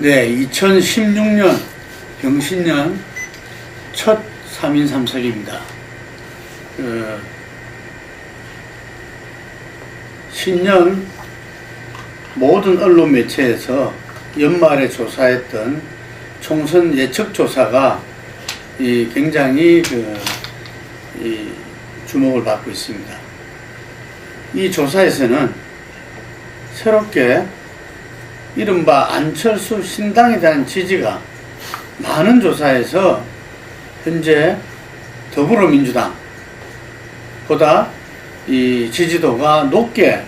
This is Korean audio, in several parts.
네, 2016년 병신년 첫 3인 3석입니다. 신년 모든 언론 매체에서 연말에 조사했던 총선 예측 조사가 굉장히 주목을 받고 있습니다. 이 조사에서는 새롭게 이른바 안철수 신당에 대한 지지가 많은 조사에서 현재 더불어민주당보다 이 지지도가 높게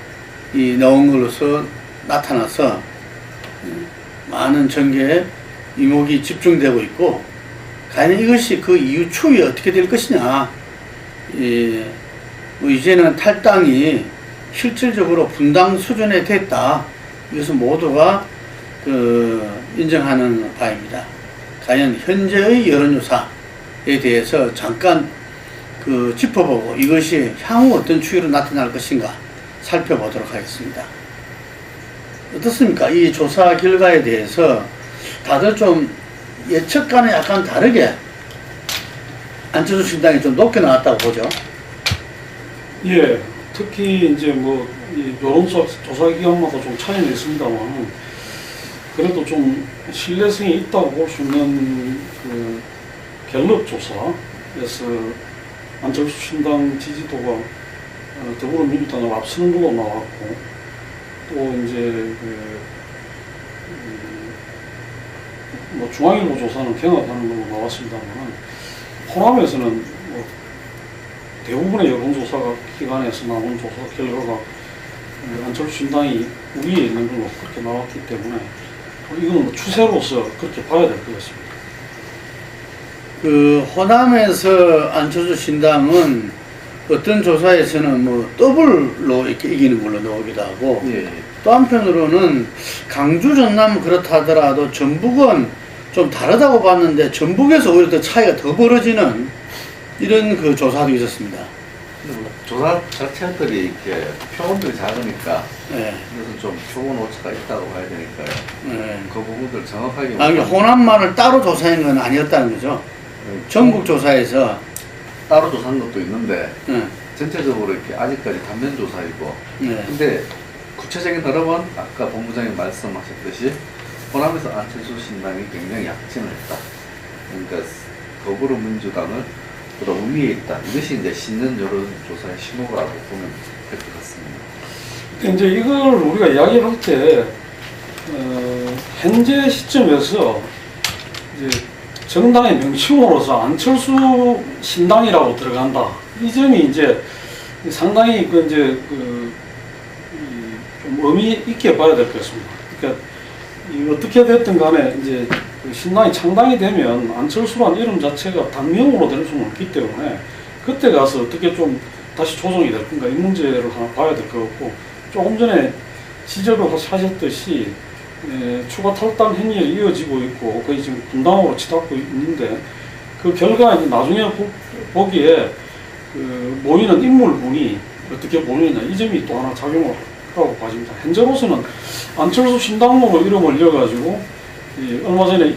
나온 것으로서 나타나서 많은 전개에 이목이 집중되고 있고, 과연 이것이 그 이후 추이 어떻게 될 것이냐, 이제는 탈당이 실질적으로 분당 수준에 됐다, 이것은 모두가 인정하는 바입니다. 과연 현재의 여론조사에 대해서 잠깐 짚어보고 이것이 향후 어떤 추이로 나타날 것인가 살펴보도록 하겠습니다. 어떻습니까? 이 조사 결과에 대해서 다들 좀 예측과는 약간 다르게 안철수 신당이 좀 높게 나왔다고 보죠? 예, 특히 이제 여론조사 기관마다 좀 차이는 있습니다만, 그래도 좀 신뢰성이 있다고 볼 수 있는 갤럽 조사에서 안철수 신당 지지도가 더불어민주당을 앞서는 걸로 나왔고, 또 이제 중앙일보 조사는 경합하는 걸로 나왔습니다만, 호남에서는 대부분의 여론조사 기관에서 나온 조사 결과가 안철수 신당이 위에 있는 걸로 그렇게 나왔기 때문에 이건 추세로서 그렇게 봐야 될 것 같습니다. 호남에서 안철수 신당은 어떤 조사에서는 더블로 이렇게 이기는 걸로 나오기도 하고, 예. 또 한편으로는 강주, 전남 그렇다 하더라도 전북은 좀 다르다고 봤는데 전북에서 오히려 더 차이가 더 벌어지는 이런 조사도 있었습니다. 조사 자체들이 이렇게 표본들이 작으니까, 네. 그래서 좀 표본 오차가 있다고 봐야 되니까요. 네. 그 부분들 정확하게. 호남만을 따로 조사한 건 아니었다는 거죠. 전국 조사에서 따로 조사한 것도 있는데, 네. 전체적으로 이렇게 아직까지 단면 조사이고. 네. 근데 구체적인 흐름은 아까 본부장님 말씀하셨듯이 호남에서 안철수 신당이 굉장히 약진을 했다. 그러니까 더불어민주당을 보다 우위에 있다. 이것이 이제 신년 여론조사의 신호라고 보면 될 것 같습니다. 이제 이걸 우리가 이야기할 때 현재 시점에서 이제 정당의 명칭으로서 안철수 신당이라고 들어간다. 이 점이 이제 상당히 좀 의미 있게 봐야 될 것 같습니다. 그러니까 어떻게 됐든 간에 이제 신당이 창당이 되면 안철수란 이름 자체가 당명으로 될 수는 없기 때문에 그때 가서 어떻게 좀 다시 조정이 될 건가, 이 문제를 하나 봐야 될 것 같고, 조금 전에 지적을 하셨듯이 추가 탈당 행위에 이어지고 있고 거의 지금 분당으로 치닫고 있는데, 그 결과 나중에 보기에 모이는 인물분이 어떻게 보이느냐, 이 점이 또 하나 작용을 하고 봐집니다. 현재로서는 안철수 신당으로 이름을 이어가지고 얼마 전에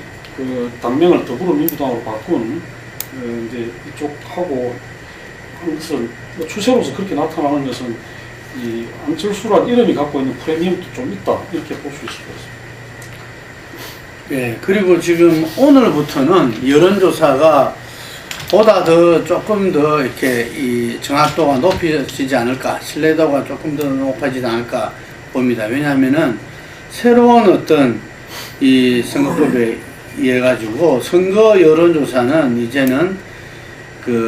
당명을 더불어민주당으로 바꾼 이제 이쪽하고 한 것은 추세로서 그렇게 나타나는 것은 이 안철수란 이름이 갖고 있는 프리미엄도 좀 있다, 이렇게 볼 수 있을 것 같습니다. 예, 그리고 지금 오늘부터는 여론조사가 보다 조금 더 이렇게 이 정확도가 높아지지 않을까, 신뢰도가 조금 더 높아지지 않을까 봅니다. 왜냐하면은 새로운 어떤 이 선거법에 의해 가지고 선거 여론조사는 이제는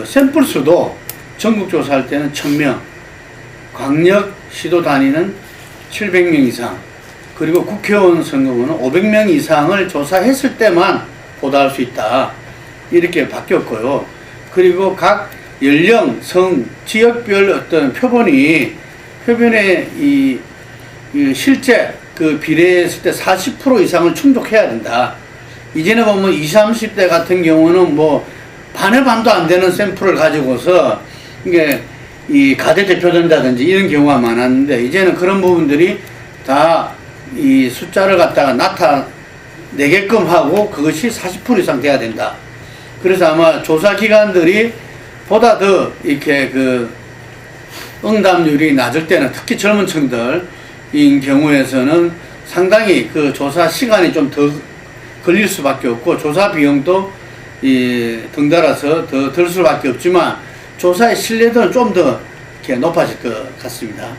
샘플 수도 전국 조사할 때는 1000명, 광역 시도 단위는 700명 이상, 그리고 국회의원 선거구는 500명 이상을 조사했을 때만 보도할 수 있다, 이렇게 바뀌었고요. 그리고 각 연령, 성, 지역별 어떤 표본에 이 실제 비례했을 때 40% 이상을 충족해야 된다. 이제는 보면 20, 30대 같은 경우는 반의 반도 안 되는 샘플을 가지고서 이게 이 가대대표된다든지 이런 경우가 많았는데, 이제는 그런 부분들이 다 이 숫자를 갖다가 내게끔 하고 그것이 40% 이상 돼야 된다. 그래서 아마 조사 기관들이 보다 더 이렇게 그 응답률이 낮을 때는 특히 젊은 층들인 경우에서는 상당히 그 조사 시간이 좀 더 걸릴 수밖에 없고 조사 비용도 덩달아서 더 들 수밖에 없지만 조사의 신뢰도는 좀 더 이렇게 높아질 것 같습니다.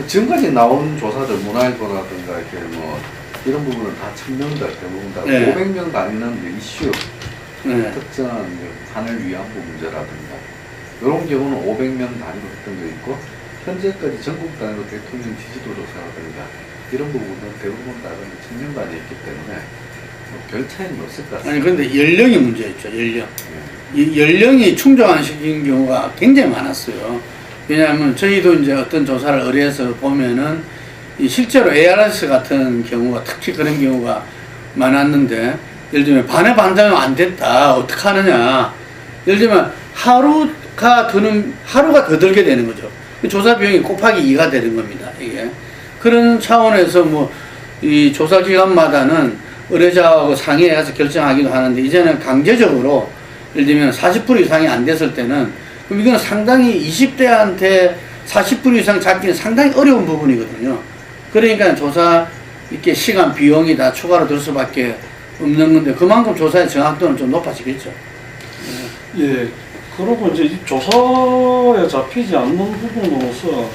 지금까지 나온 조사들 문화일보라든가 이렇게 뭐 이런 부분은 다 1000명들 대부분 다 네. 500명 단위는 이슈 네. 특정한 산을 위안부 문제라든가 이런 경우는 500명 단위로 했던 게 있고 현재까지 전국 단위로 대통령 지지도 조사라든가 이런 부분은 대부분 다 1000명 단위에 있기 때문에 뭐별 차이는 없을 것 같습니다. 아니 근데 연령이 문제였죠. 연령. 네. 이 연령이 충족 안 시킨 경우가 굉장히 많았어요. 왜냐하면 저희도 이제 어떤 조사를 의뢰해서 보면은 이 실제로 ARS 같은 경우가 특히 그런 경우가 많았는데 예를 들면 반의 반장은 안 됐다. 어떡하느냐. 예를 들면 하루가 더 들게 되는 거죠. 조사 비용이 곱하기 2가 되는 겁니다. 이게. 그런 차원에서 뭐 이 조사 기관마다는 의뢰자하고 상의해서 결정하기도 하는데 이제는 강제적으로 예를 들면 40% 이상이 안 됐을 때는 그럼 이건 상당히 20대한테 40% 이상 잡기는 상당히 어려운 부분이거든요. 그러니까 조사 이렇게 시간 비용이 다 추가로 들 수밖에 없는 건데 그만큼 조사의 정확도는 좀 높아지겠죠. 예. 그리고 이제 이 조사에 잡히지 않는 부분으로서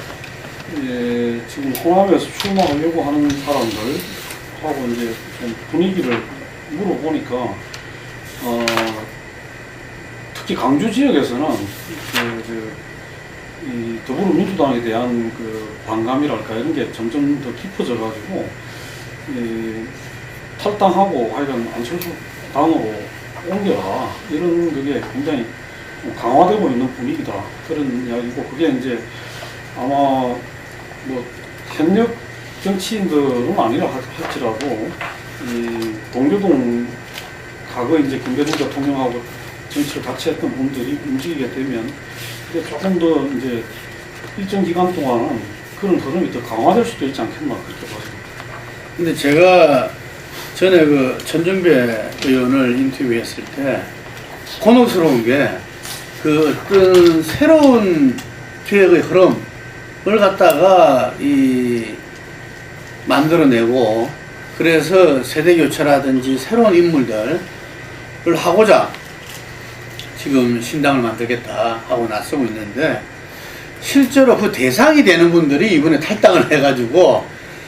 지금 호남에서 출마하려고 하는 사람들하고 이제 좀 분위기를 물어보니까 특히 강주 지역에서는 이 더불어민주당에 대한 그 반감이랄까 이런 게 점점 더 깊어져가지고 탈당하고 하여간 안철수 당으로 옮겨라 이런 그게 굉장히 강화되고 있는 분위기다 그런 이야기고 그게 이제 아마 뭐 현역 정치인들은 아니라 할지라도 이 동교동 과거 이제 김대중 대통령하고 정치를 같이 했던 분들이 움직이게 되면 조금 더 이제 일정 기간 동안은 그런 흐름이 더 강화될 수도 있지 않겠나 그렇게 봐습니다. 근데 제가 전에 그 천정배 의원을 인터뷰했을 때 곤혹스러운 게 그 어떤 새로운 기획의 흐름을 갖다가 만들어내고 그래서 세대 교체라든지 새로운 인물들을 하고자 지금 신당을 만들겠다 하고 나서고 있는데 실제로 그 대상이 되는 분들이 이번에 탈당을 해가지고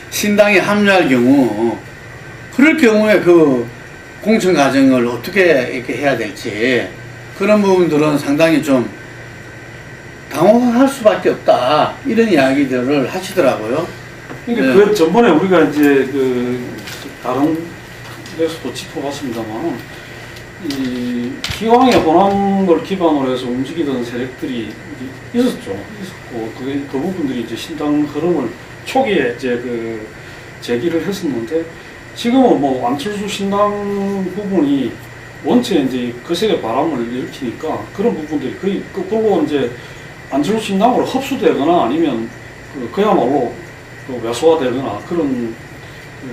신당에 합류할 경우 그럴 경우에 그 공천 과정을 어떻게 이렇게 해야 될지 그런 부분들은 상당히 좀 당혹할 수밖에 없다 이런 이야기들을 하시더라고요. 그러니까 그 전번에 우리가 이제 그 다른 데서도 짚어봤습니다만 이 기왕에 호남을 기반으로 해서 움직이던 세력들이 있었고 그 부분들이 이제 신당 흐름을 초기에 이제 그 제기를 했었는데 지금은 뭐 안철수 신당 부분이 원체 이제 거세게 바람을 일으키니까 그런 부분들이 거의 거꾸로 이제 안철수 신당으로 흡수되거나 아니면 그야말로 왜소화되거나 그런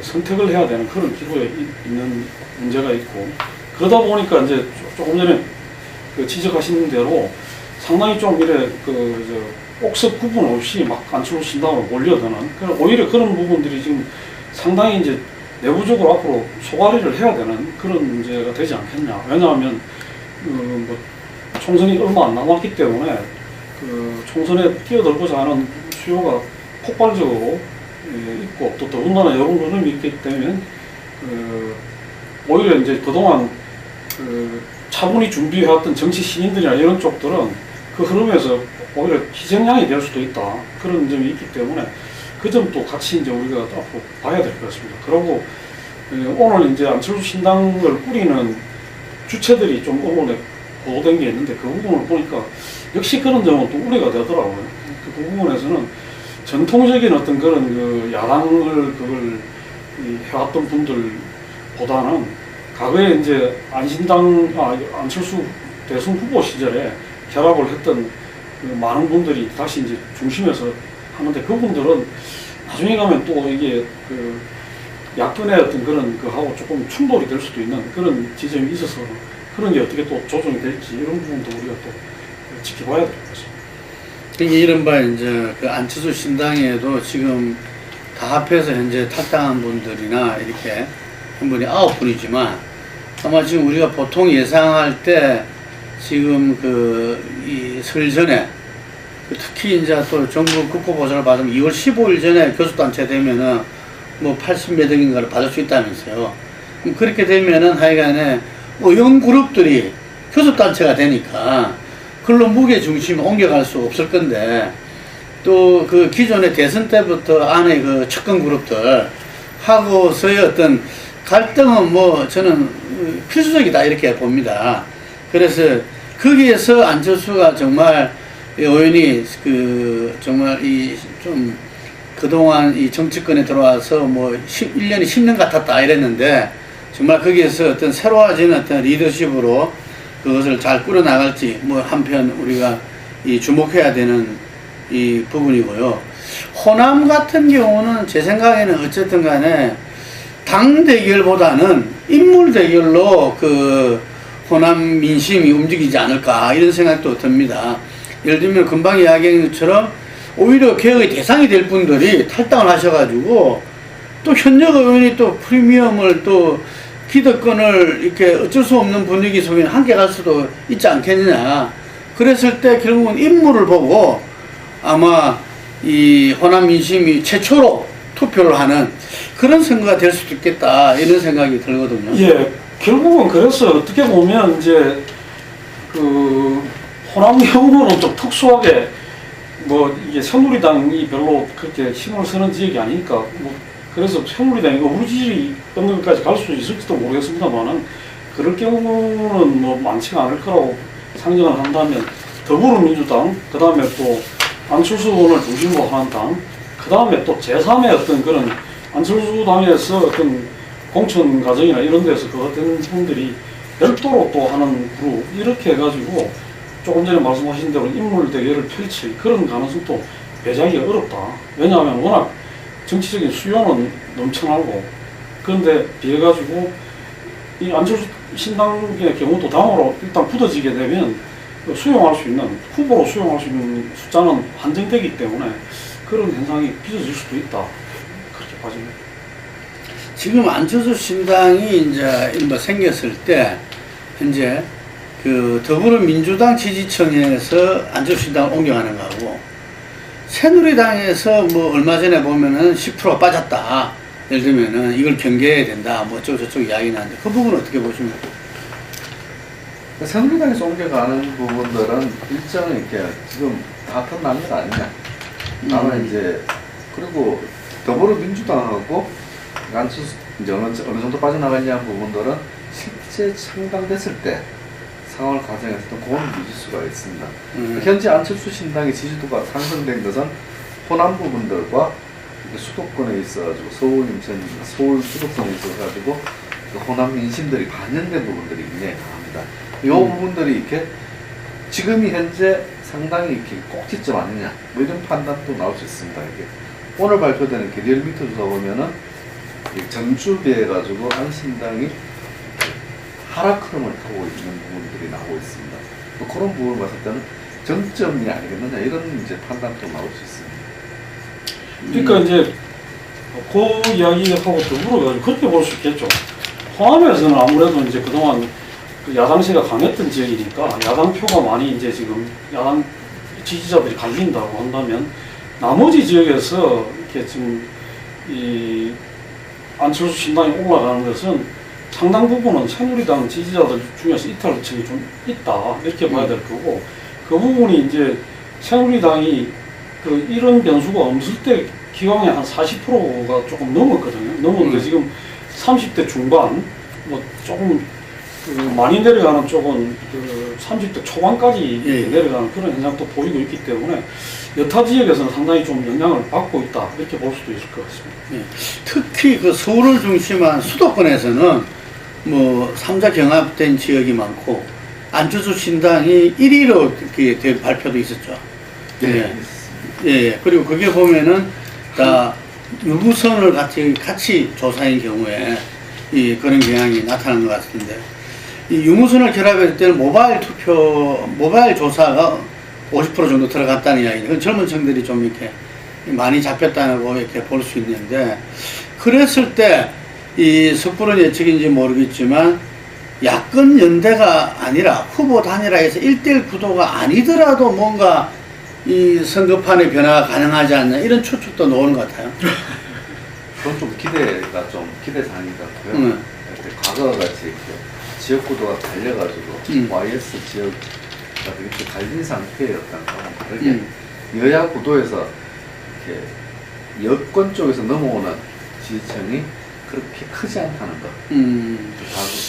선택을 해야 되는 그런 기로에 있는 문제가 있고 그러다 보니까 이제 조금 전에 지적하신 대로 상당히 좀 이래 옥석 구분 없이 막 안철수 신당으로 몰려드는 오히려 그런 부분들이 지금 상당히 이제 내부적으로 앞으로 소가리를 해야 되는 그런 문제가 되지 않겠냐. 왜냐하면 뭐 총선이 얼마 안 남았기 때문에 총선에 뛰어들고자 하는 수요가 폭발적으로 있고 또 더군다나 여론 흐름이 있기 때문에 오히려 이제 그동안 차분히 준비해왔던 정치 신인들이나 이런 쪽들은 그 흐름에서 오히려 희생양이 될 수도 있다 그런 점이 있기 때문에 그 점도 같이 이제 우리가 앞으로 봐야 될 것 같습니다. 그리고 오늘 이제 안철수 신당을 꾸리는 주체들이 좀 언론에 보도된 게 있는데 그 부분을 보니까 역시 그런 점은 또 우려가 되더라고요. 그 부분에서는 전통적인 어떤 그런 야당을 해왔던 분들보다는 과거에 이제 안철수 대선 후보 시절에 결합을 했던 많은 분들이 다시 이제 중심에서 하는데 그분들은 나중에 가면 또 이게 야권의 어떤 그런 거하고 조금 충돌이 될 수도 있는 그런 지점이 있어서 그런 게 어떻게 또 조정이 될지 이런 부분도 우리가 또 지켜봐야 될 것 같습니다. 그러니까 이른바 이제 그 안철수 신당에도 지금 다 합해서 현재 탈당한 분들이나 이렇게 한 분이 9분이지만 아마 지금 우리가 보통 예상할 때 지금 이 설 전에 특히 이제 또 정부 국고 보전을 받으면 2월 15일 전에 교섭단체 되면은 뭐 80몇 억인가를 받을 수 있다면서요. 그럼 그렇게 되면은 하여간에 의원 그룹들이 교섭단체가 되니까 그걸로 무게 중심을 옮겨갈 수 없을 건데 또 그 기존의 대선 때부터 안에 그 측근 그룹들 하고서의 어떤 갈등은 뭐 저는 필수적이다 이렇게 봅니다. 그래서 거기에서 안철수가 정말 의원이 정말 좀 그동안 이 정치권에 들어와서 뭐 1년이 10년 같았다 이랬는데 정말 거기에서 어떤 새로워진 어떤 리더십으로 그것을 잘 꾸려나갈지 뭐 한편 우리가 이 주목해야 되는 이 부분이고요. 호남 같은 경우는 제 생각에는 어쨌든 간에 당 대결보다는 인물 대결로 호남 민심이 움직이지 않을까 이런 생각도 듭니다. 예를 들면 금방 이야기한 것처럼 오히려 개혁의 대상이 될 분들이 탈당을 하셔가지고 또 현역 의원이 또 프리미엄을 또 기득권을 이렇게 어쩔 수 없는 분위기 속에 함께 갈 수도 있지 않겠느냐. 그랬을 때 결국은 인물을 보고 아마 이 호남 민심이 최초로 투표를 하는 그런 선거가 될 수도 있겠다 이런 생각이 들거든요. 예, 결국은 그래서 어떻게 보면 이제 호남 경우는 좀 특수하게 뭐 이게 새누리당이 별로 그렇게 힘을 쓰는 지역이 아니니까 뭐 그래서 새누리당이 우리 지지율이 어느 것까지 갈 수 있을지도 모르겠습니다만은 그럴 경우는 뭐 많지가 않을 거라고 상정을 한다면 더불어민주당 그 다음에 또 안철수 의원을 중심으로 하는 당 그 다음에 또 제3의 어떤 그런 안철수 당에서 어떤 공천 과정이나 이런 데서 그 어떤 분들이 별도로 또 하는 그룹 이렇게 해가지고 조금 전에 말씀하신 대로 인물 대결을 펼칠 그런 가능성도 배제하기 어렵다. 왜냐하면 워낙 정치적인 수요는 넘쳐나고 그런데 비해가지고 이 안철수 신당의 경우도 당으로 일단 굳어지게 되면 수용할 수 있는 후보로 수용할 수 있는 숫자는 한정되기 때문에 그런 현상이 빚어질 수도 있다. 그렇게 봐집니다. 지금 안철수 신당이 이제 뭐 생겼을 때 현재 더불어민주당 지지층에서 안철수 신당을 옮겨가는 거하고 새누리당에서 뭐 얼마 전에 보면은 10% 빠졌다. 예를 들면은 이걸 경계해야 된다. 뭐 어쩌고 저쩌고 이야기 나는데 그 부분은 어떻게 보십니까? 새누리당에서 옮겨가는 부분들은 일정은 이렇게 지금 다 끝난 건 아니냐. 다만 이제 그리고 더불어민주당하고 안철수 이제 어느 정도 빠져나갔냐 부분들은 실제 창당됐을 때 상황을 가정했을 때 그건 미질 수가 있습니다. 현재 안철수 신당의 지지도가 상승된 것은 호남 부분들과 수도권에 있어가지고 서울 수도권에 있어가지고 호남 민심들이 반영된 부분들이 굉장히 강합니다. 이 부분들이 이렇게 지금이 현재 상당히 이렇게 꼭지점 아니냐 뭐 이런 판단도 나올 수 있습니다. 이게 오늘 발표되는 게리얼미터 조사 보면은 전주 비해가지고 안신당이 하락 흐름을 타고 있는 부분들이 나오고 있습니다. 또 그런 부분을 봤을 때는 정점이 아니겠느냐 이런 이제 판단도 나올 수 있습니다. 그러니까 이제 그 이야기하고 더불어 그렇게 볼 수 있겠죠. 호남에서는 아무래도 이제 그동안 야당세가 강했던 지역이니까 야당 표가 많이 이제 지금 야당 지지자들이 갈린다고 한다면 나머지 지역에서 이렇게 지금 이 안철수 신당이 올라가는 것은 상당 부분은 새누리당 지지자들 중에서 이탈층이 좀 있다 이렇게 봐야 될 거고 그 부분이 이제 새누리당이 이런 변수가 없을 때 기왕에 한 40%가 조금 넘었거든요. 넘었는데 지금 30대 중반 뭐 조금 많이 내려가는 쪽은 30대 초반까지 내려가는 그런 현상도 보이고 있기 때문에 여타 지역에서는 상당히 좀 영향을 받고 있다 이렇게 볼 수도 있을 것 같습니다. 네. 특히 서울을 중심한 수도권에서는 뭐 3자 경합된 지역이 많고 안철수 신당이 1위로 이렇게 될 발표도 있었죠. 예. 예. 그리고 그게 보면은 다 유무선을 같이 조사한 경우에 그런 경향이 나타나는 것 같은데, 이 유무선을 결합했을 때는 모바일 조사가 50% 정도 들어갔다는 이야기예요. 젊은 층들이 좀 이렇게 많이 잡혔다고 이렇게 볼 수 있는데, 그랬을 때 이 섣부른 예측인지 모르겠지만 야권 연대가 아니라 후보 단일화에서 1대1 구도가 아니더라도 뭔가 이 선거판의 변화가 가능하지 않나 이런 추측도 나오는 것 같아요. 그건 좀 기대가 좀 기대사항인 것 같고요. 이렇게 과거와 같이 이렇게 지역 구도가 갈려가지고 YS 지역과 이렇게 갈린 상태였다는 거랑 다르게 여야 구도에서 이렇게 여권 쪽에서 넘어오는 지지층이 그렇게 크지 않다는 거.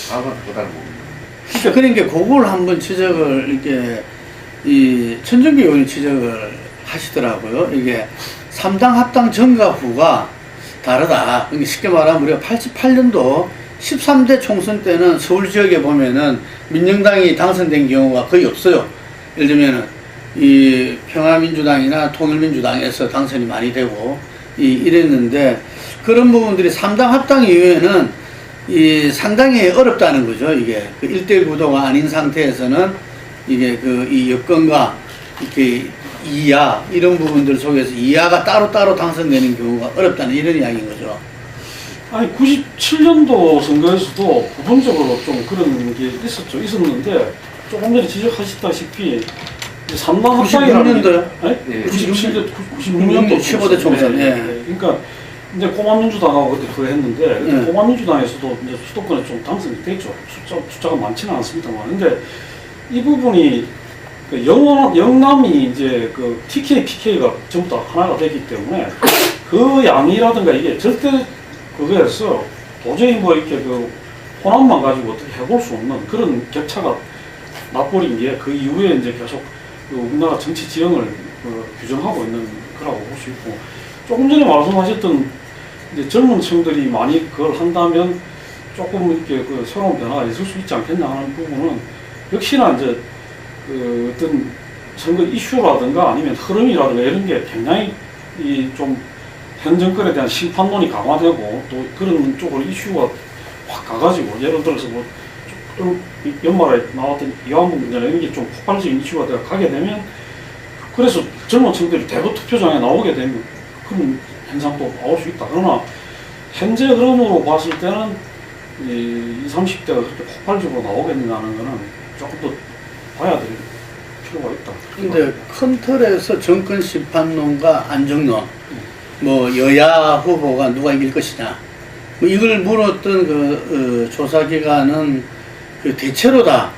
과거는 또 다른 부분입니다. 그러니까 그걸 한번 지적을 이렇게 이 천정기 의원이 지적을 하시더라고요. 이게 3당 합당 전과 후가 다르다. 그러니까 쉽게 말하면 우리가 88년도 13대 총선 때는 서울 지역에 보면은 민정당이 당선된 경우가 거의 없어요. 예를 들면은 이 평화민주당이나 통일민주당에서 당선이 많이 되고 이랬는데, 그런 부분들이 3당 합당 이후에는 상당히 어렵다는 거죠. 이게 그 1대1 구도가 아닌 상태에서는 이게 이 여권과 이렇게 이하 이런 부분들 속에서 이하가 따로따로 당선되는 경우가 어렵다는 이런 이야기인 거죠. 아니 97년도 선거에서도 부분적으로 좀 그런 게 있었는데, 조금 전에 지적하셨다시피 3당 합당이라는 96년도요? 네? 96년도 15대 총선. 네. 그러니까 이제 공화민주당하고 그때 그거 했는데, 공화민주당에서도 이제 수도권에 좀 당선이 됐죠. 숫자가 많지는 않습니다만. 근데 이 부분이 영남이 이제 TK, PK가 전부 다 하나가 되기 때문에 그 양이라든가 이게 절대 그거에서 도저히 이렇게 호남만 가지고 어떻게 해볼 수 없는 그런 격차가 나버린 게 그 이후에 이제 계속 우리나라 정치 지형을 규정하고 있는 거라고 볼 수 있고, 조금 전에 말씀하셨던 이제 젊은 층들이 많이 그걸 한다면 조금 이렇게 새로운 변화가 있을 수 있지 않겠냐 하는 부분은 역시나 이제 어떤 선거 이슈라든가 아니면 흐름이라든가 이런 게 굉장히 좀 현 정권에 대한 심판론이 강화되고 또 그런 쪽으로 이슈가 확 가가지고, 예를 들어서 좀 연말에 나왔던 이완복 문제나 이런 게 좀 폭발적인 이슈가 되어 가게 되면, 그래서 젊은 층들이 대거 투표장에 나오게 되면 그런 현상도 나올 수 있다. 그러나 현재 흐름으로 봤을 때는 20, 30대가 그렇게 폭발적으로 나오겠느냐는 거는 조금 더 봐야 될 필요가 있다. 근데 큰 틀에서 정권 심판론과 안정론, 여야 후보가 누가 이길 것이냐, 이걸 물었던 조사기관은 대체로 다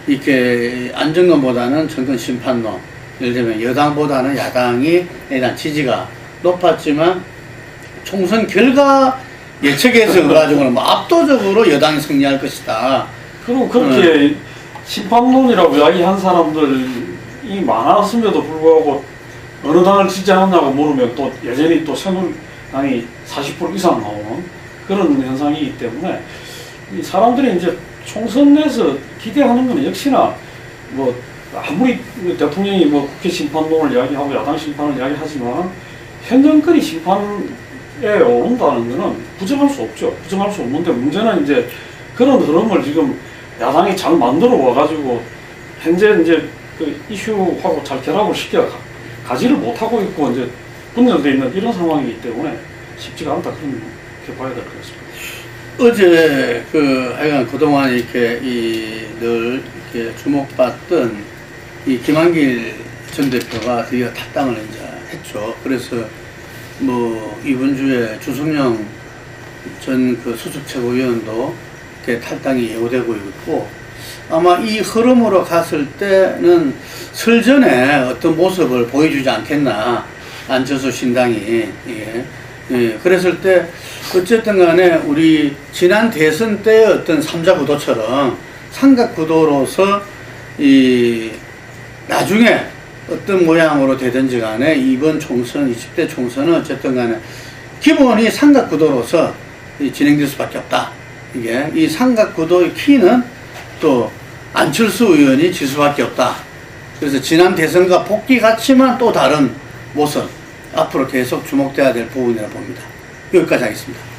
이렇게 안정론보다는 정권 심판론, 예를 들면 여당보다는 야당이 대한 지지가 높았지만 총선 결과 예측에서 가지고는 압도적으로 여당이 승리할 것이다. 그리고 그렇게 심판론이라고 이야기한 사람들이 많았음에도 불구하고 어느 당을 지지하느냐고 물으면 또 여전히 또 새누리당이 40% 이상 나오는 그런 현상이기 때문에 이 사람들이 이제 총선 내에서 기대하는 것은 역시나 아무리 대통령이 국회 심판론을 이야기하고 야당 심판을 이야기하지만 현 정권이 심판에 오른다는 것은 부정할 수 없죠. 부정할 수 없는데, 문제는 이제 그런 흐름을 지금 야당이 잘 만들어 와가지고 현재 이제 이슈하고 잘 결합을 시켜 가지를 못하고 있고 이제 분열되어 있는 이런 상황이기 때문에 쉽지가 않다, 그렇게 봐야 될 것 같습니다. 어제 하여간 그동안 이렇게 늘 이렇게 주목받던 이 김한길 전 대표가 드디어 탈당을 이제 했죠. 그래서 이번 주에 주승용 전 수석 최고위원도 이렇게 탈당이 예고되고 있고, 아마 이 흐름으로 갔을 때는 설전에 어떤 모습을 보여주지 않겠나, 안철수 신당이. 그랬을 때 어쨌든 간에 우리 지난 대선 때의 어떤 3자 구도처럼 삼각구도로서 나중에 어떤 모양으로 되든지 간에 이번 총선, 20대 총선은 어쨌든 간에 기본이 삼각구도로서 진행될 수밖에 없다. 이 삼각구도의 키는 또 안철수 의원이 질 수밖에 없다. 그래서 지난 대선과 복귀 같지만 또 다른 모습, 앞으로 계속 주목돼야 될 부분이라고 봅니다. 여기까지 하겠습니다.